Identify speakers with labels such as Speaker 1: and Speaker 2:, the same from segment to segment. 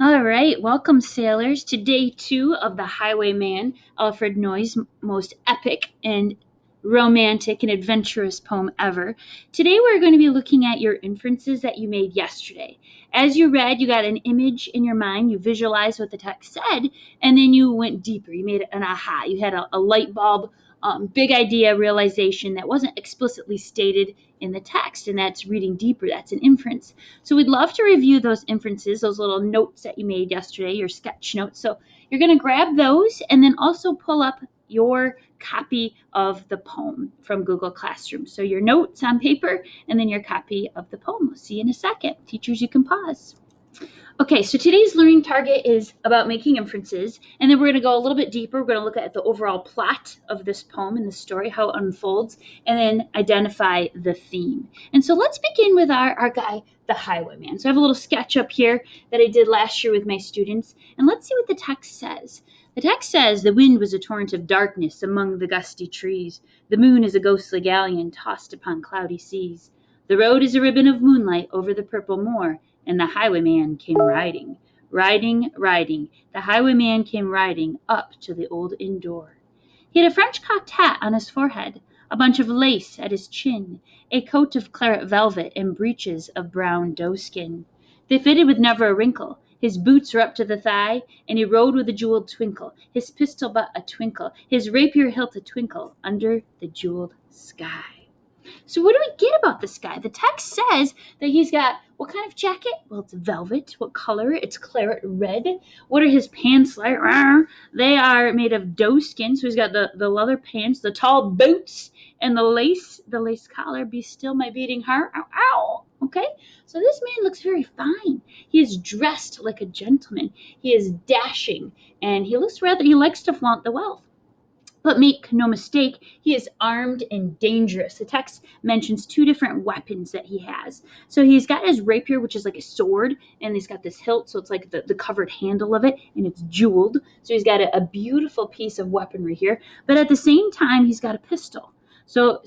Speaker 1: All right, welcome, sailors, to day two of the Highwayman, Alfred Noy's most epic and romantic and adventurous poem ever. Today, we're going to be looking at your inferences that you made yesterday. As you read, you got an image in your mind, you visualized what the text said, and then you went deeper. You made an aha. You had a light bulb, big idea realization that wasn't explicitly stated in the text, and that's reading deeper. That's an inference. So we'd love to review those inferences, those little notes that you made yesterday, your sketch notes. So you're going to grab those and then also pull up your copy of the poem from Google Classroom. So your notes on paper and then your copy of the poem. We'll see you in a second. Teachers, you can pause. Okay, so today's learning target is about making inferences, and then we're going to go a little bit deeper. We're going to look at the overall plot of this poem and the story, how it unfolds, and then identify the theme. And so let's begin with our guy, the Highwayman. So I have a little sketch up here that I did last year with my students, and let's see what the text says. The text says, "The wind was a torrent of darkness among the gusty trees. The moon is a ghostly galleon tossed upon cloudy seas. The road is a ribbon of moonlight over the purple moor, and the highwayman came riding, riding, riding. The highwayman came riding up to the old inn door. He had a French cocked hat on his forehead, a bunch of lace at his chin, a coat of claret velvet, and breeches of brown doeskin. They fitted with never a wrinkle. His boots were up to the thigh, and he rode with a jeweled twinkle, his pistol butt a twinkle, his rapier hilt a twinkle, under the jeweled sky." So what do we get about this guy? The text says that he's got what kind of jacket? Well, it's velvet. What color? It's claret red. What are his pants like? They are made of doeskin. So he's got the leather pants, the tall boots, and the lace collar. Be still my beating heart. Ow, ow. Okay? So this man looks very fine. He is dressed like a gentleman. He is dashing, and he likes to flaunt the wealth. But make no mistake, he is armed and dangerous. The text mentions two different weapons that he has. So he's got his rapier, which is like a sword, and he's got this hilt, so it's like the covered handle of it, and it's jeweled. So he's got a beautiful piece of weaponry here. But at the same time, he's got a pistol. So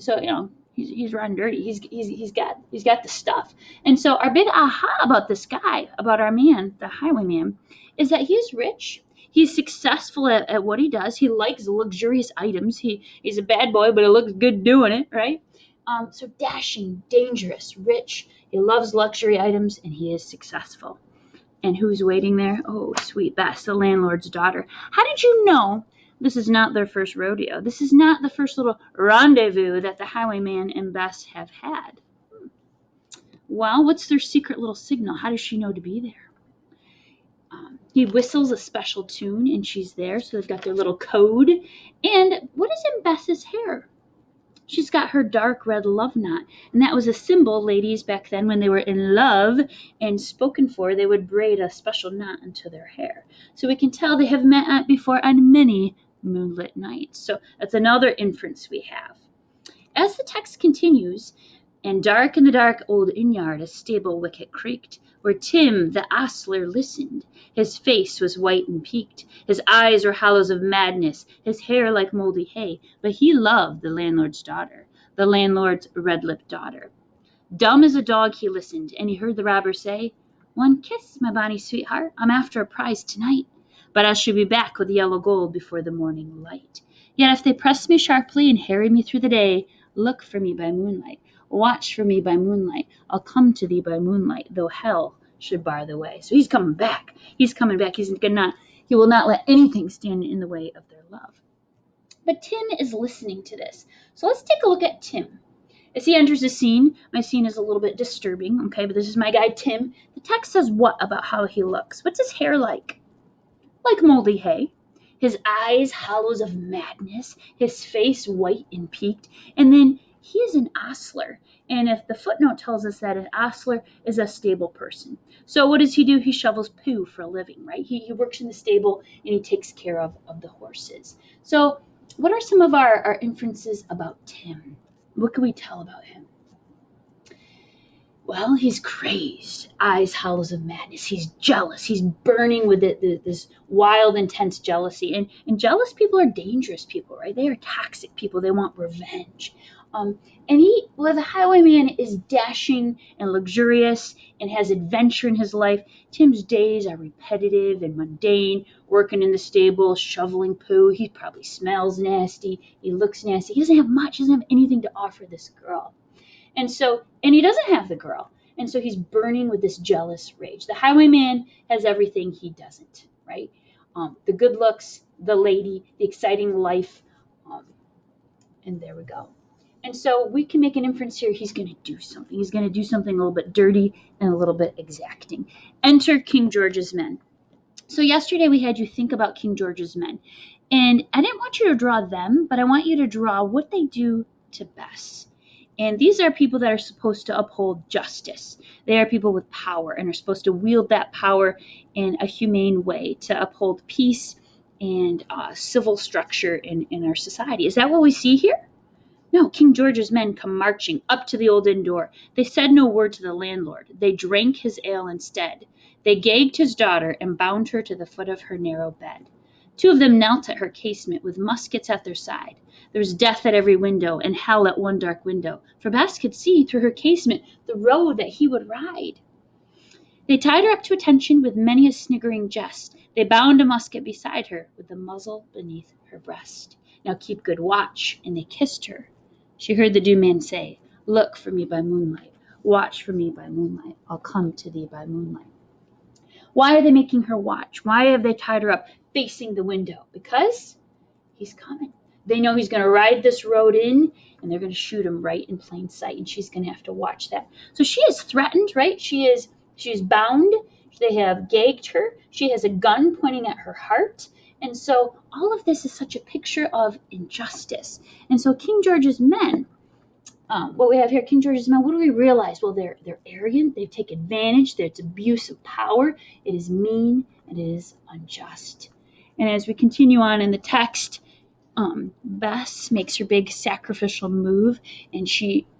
Speaker 1: he's running dirty. He's got the stuff. And so our big aha about this guy, about our man, the highwayman, is that he's rich. He's successful at what he does. He likes luxurious items. He's a bad boy, but he looks good doing it, right? So dashing, dangerous, rich. He loves luxury items, and he is successful. And who's waiting there? Oh, sweet Bess, the landlord's daughter. How did you know this is not their first rodeo? This is not the first little rendezvous that the highwayman and Bess have had. Well, what's their secret little signal? How does she know to be there? He whistles a special tune, and she's there. So they've got their little code. And what is in Bess's hair? She's got her dark red love knot. And that was a symbol, ladies, back then when they were in love and spoken for, they would braid a special knot into their hair. So we can tell they have met before on many moonlit nights. So that's another inference we have. As the text continues, "And dark in the dark old inn-yard a stable wicket creaked, where Tim the ostler listened. His face was white and peaked, his eyes were hollows of madness, his hair like mouldy hay, but he loved the landlord's daughter, the landlord's red-lipped daughter. Dumb as a dog he listened, and he heard the robber say, 'One kiss, my bonny sweetheart, I'm after a prize tonight, but I shall be back with yellow gold before the morning light. Yet if they press me sharply and harry me through the day, look for me by moonlight. Watch for me by moonlight. I'll come to thee by moonlight, though hell should bar the way.'" So he's coming back. He's coming back. He will not let anything stand in the way of their love. But Tim is listening to this. So let's take a look at Tim. As he enters the scene, my scene is a little bit disturbing, okay, but this is my guy Tim. The text says what about how he looks? What's his hair like? Like moldy hay. His eyes hollows of madness, his face white and peaked, and then he is an ostler. And if the footnote tells us that an ostler is a stable person. So what does he do? He shovels poo for a living, right? He works in the stable and he takes care of the horses. So what are some of our inferences about Tim? What can we tell about him? Well, he's crazed, eyes hollows of madness. He's jealous. He's burning with this wild, intense jealousy. And jealous people are dangerous people, right? They are toxic people. They want revenge. The highwayman is dashing and luxurious and has adventure in his life. Tim's days are repetitive and mundane, working in the stable, shoveling poo. He probably smells nasty. He looks nasty. He doesn't have much. He doesn't have anything to offer this girl. And he doesn't have the girl. And so he's burning with this jealous rage. The highwayman has everything he doesn't, right? The good looks, the lady, the exciting life. Um, and there we go. And so we can make an inference here. He's going to do something. He's going to do something a little bit dirty and a little bit exacting. Enter King George's men. So yesterday we had you think about King George's men. And I didn't want you to draw them, but I want you to draw what they do to Bess. And these are people that are supposed to uphold justice. They are people with power and are supposed to wield that power in a humane way to uphold peace and civil structure in our society. Is that what we see here? No, King George's men come marching up to the old inn door. They said no word to the landlord. They drank his ale instead. They gagged his daughter and bound her to the foot of her narrow bed. Two of them knelt at her casement with muskets at their side. There was death at every window and hell at one dark window, for Bess could see through her casement the road that he would ride. They tied her up to attention with many a sniggering jest. They bound a musket beside her with the muzzle beneath her breast. Now keep good watch, and they kissed her. She heard the Dew-man say, "Look for me by moonlight, watch for me by moonlight, I'll come to thee by moonlight." Why are they making her watch? Why have they tied her up facing the window? Because he's coming. They know he's going to ride this road in, and they're going to shoot him right in plain sight, and she's going to have to watch that. So she is threatened, right? She's bound. They have gagged her. She has a gun pointing at her heart. And so all of this is such a picture of injustice. And so King George's men, what we have here, King George's men, what do we realize? Well, they're arrogant. They take advantage. It's abuse of power. It is mean, and it is unjust. And as we continue on in the text, Bess makes her big sacrificial move, and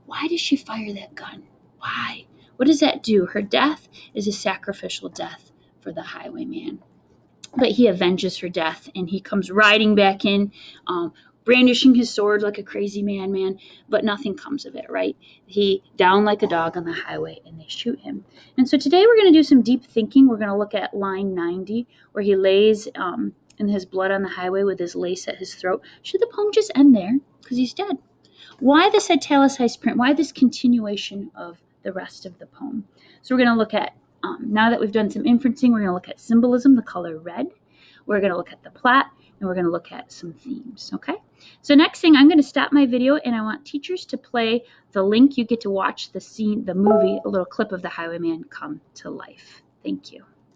Speaker 1: why does she fire that gun? Why? What does that do? Her death is a sacrificial death for the highwayman. But he avenges her death, and he comes riding back in, brandishing his sword like a crazy man, but nothing comes of it, right? He down like a dog on the highway, and they shoot him. And so today we're going to do some deep thinking. We're going to look at line 90, where he lays in his blood on the highway with his lace at his throat. Should the poem just end there? Because he's dead. Why this italicized print? Why this continuation of the rest of the poem? So we're going to look at, now that we've done some inferencing, we're going to look at symbolism, the color red. We're going to look at the plot, and we're going to look at some themes, okay? So next thing, I'm going to stop my video, and I want teachers to play the link. You get to watch the movie, a little clip of the Highwayman come to life. Thank you.